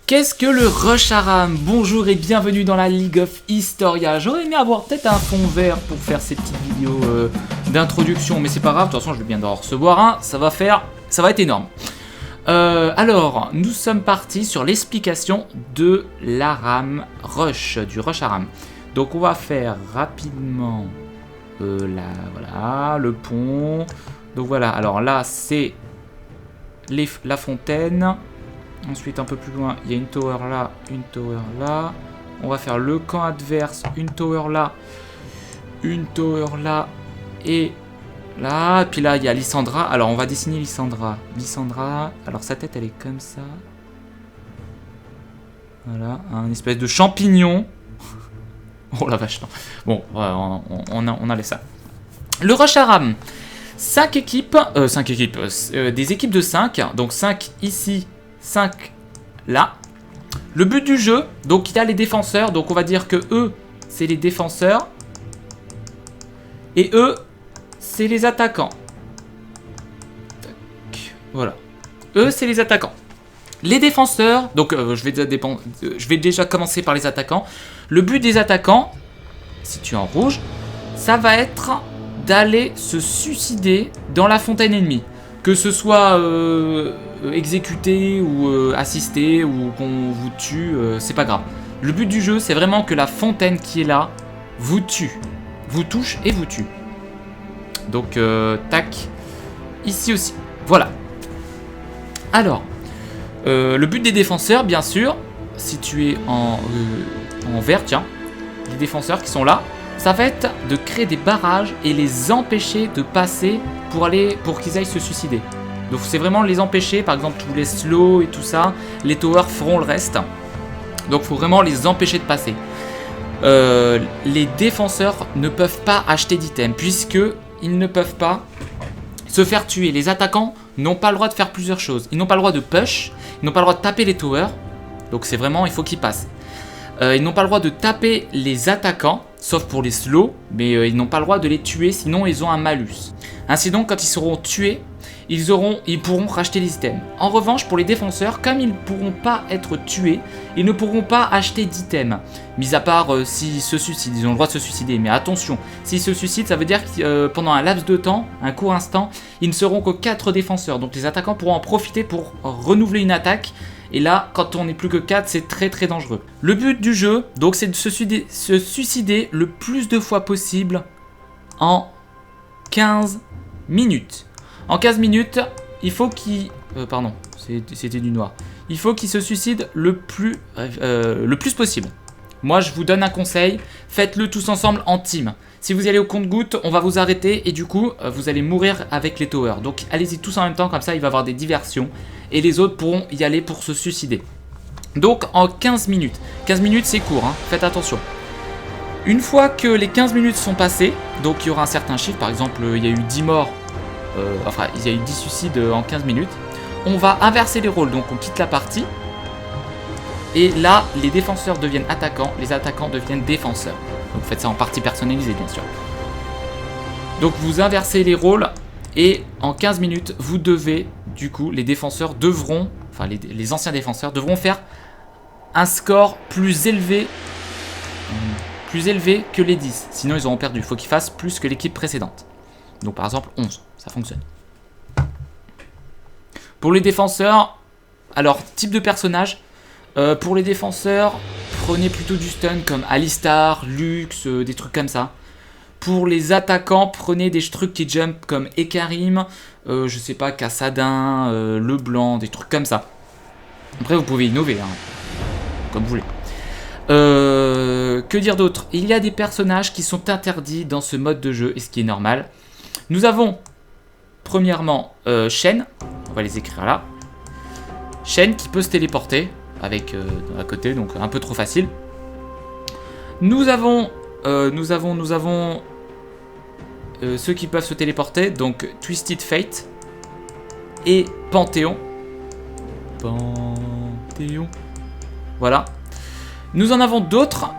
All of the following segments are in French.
Qu'est-ce que le Rush Aram? Bonjour et bienvenue dans la League of Historia. J'aurais aimé avoir peut-être un fond vert pour faire ces petites vidéos d'introduction, mais c'est pas grave, de toute façon je vais bien en recevoir un, ça va être énorme. Alors, nous sommes partis sur l'explication de l'Aram Rush, du Rush Aram. Donc on va faire rapidement voilà, le pont. Donc voilà, alors là c'est la fontaine. Ensuite, un peu plus loin, il y a une tower là, une tower là. On va faire le camp adverse, une tower là et là. Et puis là, il y a Lysandra. Alors, on va dessiner Lysandra. Lysandra, alors sa tête, elle est comme ça. Voilà, un espèce de champignon. Oh la vache, non. Bon, on a laissé ça. Le Rush Aram. 5 équipes, des équipes de 5. Donc 5 ici. 5 là. Le but du jeu, donc il y a les défenseurs, donc on va dire que eux, c'est les défenseurs. Et eux, c'est les attaquants. Tac, voilà. Eux, c'est les attaquants. Les défenseurs, donc je vais déjà commencer par les attaquants. Le but des attaquants, situé en rouge, ça va être d'aller se suicider dans la fontaine ennemie. Que ce soit exécuté ou assisté ou qu'on vous tue, c'est pas grave. Le but du jeu, c'est vraiment que la fontaine qui est là vous tue, vous touche et vous tue. Donc, tac, ici aussi. Voilà. Alors, le but des défenseurs, bien sûr, situé en vert, tiens, les défenseurs qui sont là, ça va être de créer des barrages et les empêcher de passer pour qu'ils aillent se suicider. Donc c'est vraiment les empêcher, par exemple tous les slows et tout ça, les towers feront le reste. Donc il faut vraiment les empêcher de passer. Les défenseurs ne peuvent pas acheter d'items puisqu'ils ne peuvent pas se faire tuer. Les attaquants n'ont pas le droit de faire plusieurs choses. Ils n'ont pas le droit de push, ils n'ont pas le droit de taper les towers. Donc c'est vraiment, il faut qu'ils passent. Ils n'ont pas le droit de taper les attaquants, sauf pour les slows, mais ils n'ont pas le droit de les tuer, sinon ils ont un malus. Ainsi donc, quand ils seront tués, ils pourront racheter les items. En revanche, pour les défenseurs, comme ils ne pourront pas être tués, ils ne pourront pas acheter d'items. Mis à part s'ils se suicident, ils ont le droit de se suicider. Mais attention, s'ils se suicident, ça veut dire que pendant un laps de temps, un court instant, ils ne seront que 4 défenseurs. Donc les attaquants pourront en profiter pour renouveler une attaque. Et là, quand on n'est plus que 4, c'est très très dangereux. Le but du jeu, donc, c'est de se suicider le plus de fois possible en 15 minutes. En 15 minutes, il faut qu'il... pardon, c'était du noir. Il faut qu'il se suicide le plus possible. Moi, je vous donne un conseil, faites-le tous ensemble en team. Si vous y allez au compte-gouttes, on va vous arrêter et du coup, vous allez mourir avec les towers. Donc, allez-y tous en même temps, comme ça, il va y avoir des diversions. Et les autres pourront y aller pour se suicider. Donc, en 15 minutes. 15 minutes, c'est court, hein, faites attention. Une fois que les 15 minutes sont passées, donc il y aura un certain chiffre, par exemple, il y a eu 10 morts, il y a eu 10 suicides en 15 minutes. On va inverser les rôles, donc on quitte la partie. Et là, les défenseurs deviennent attaquants, les attaquants deviennent défenseurs. Donc vous faites ça en partie personnalisée, bien sûr. Donc vous inversez les rôles et en 15 minutes, vous devez, du coup, les défenseurs devront, enfin les anciens défenseurs devront faire un score plus élevé que les 10. Sinon, ils auront perdu. Il faut qu'ils fassent plus que l'équipe précédente. Donc par exemple, 11. Ça fonctionne. Pour les défenseurs, alors, type de personnage. Pour les défenseurs, prenez plutôt du stun comme Alistar, Lux, des trucs comme ça. Pour les attaquants, prenez des trucs qui jump comme Ekarim, je sais pas, Kassadin, Leblanc, des trucs comme ça. Après, vous pouvez innover, hein, comme vous voulez. Que dire d'autre? Il y a des personnages qui sont interdits dans ce mode de jeu, et ce qui est normal. Nous avons, premièrement, Shen, on va les écrire là. Shen qui peut se téléporter. Avec à côté, donc un peu trop facile. Nous avons ceux qui peuvent se téléporter, donc Twisted Fate et Panthéon. Voilà. Nous en avons d'autres.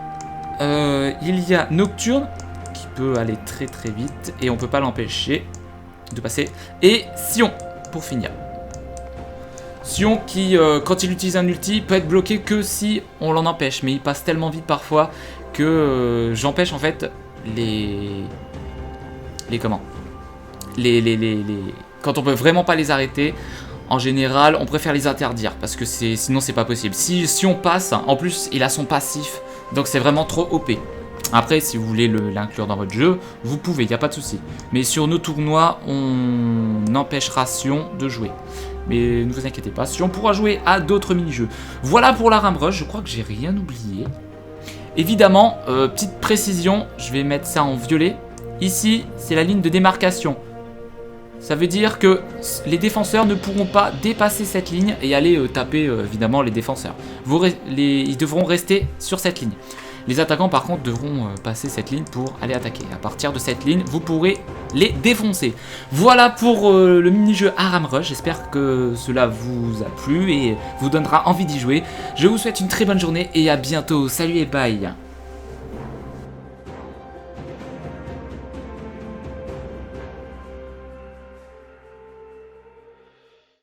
Il y a Nocturne qui peut aller très très vite et on peut pas l'empêcher de passer. Et Sion pour finir. Sion qui, quand il utilise un ulti, peut être bloqué que si on l'en empêche. Mais il passe tellement vite parfois que j'empêche en fait les comment quand on peut vraiment pas les arrêter. En général, on préfère les interdire parce que sinon c'est pas possible. Si on passe, en plus il a son passif, donc c'est vraiment trop OP. Après, si vous voulez l'inclure dans votre jeu, vous pouvez, il n'y a pas de souci. Mais sur nos tournois, on empêchera Sion de jouer. Mais ne vous inquiétez pas, Sion pourra jouer à d'autres mini-jeux. Voilà pour la Ram Rush, je crois que j'ai rien oublié. Évidemment, petite précision, je vais mettre ça en violet. Ici, c'est la ligne de démarcation. Ça veut dire que les défenseurs ne pourront pas dépasser cette ligne et aller taper évidemment les défenseurs. Ils devront rester sur cette ligne. Les attaquants par contre devront passer cette ligne pour aller attaquer. À partir de cette ligne, vous pourrez les défoncer. Voilà pour le mini-jeu Aram Rush. J'espère que cela vous a plu et vous donnera envie d'y jouer. Je vous souhaite une très bonne journée et à bientôt. Salut et bye.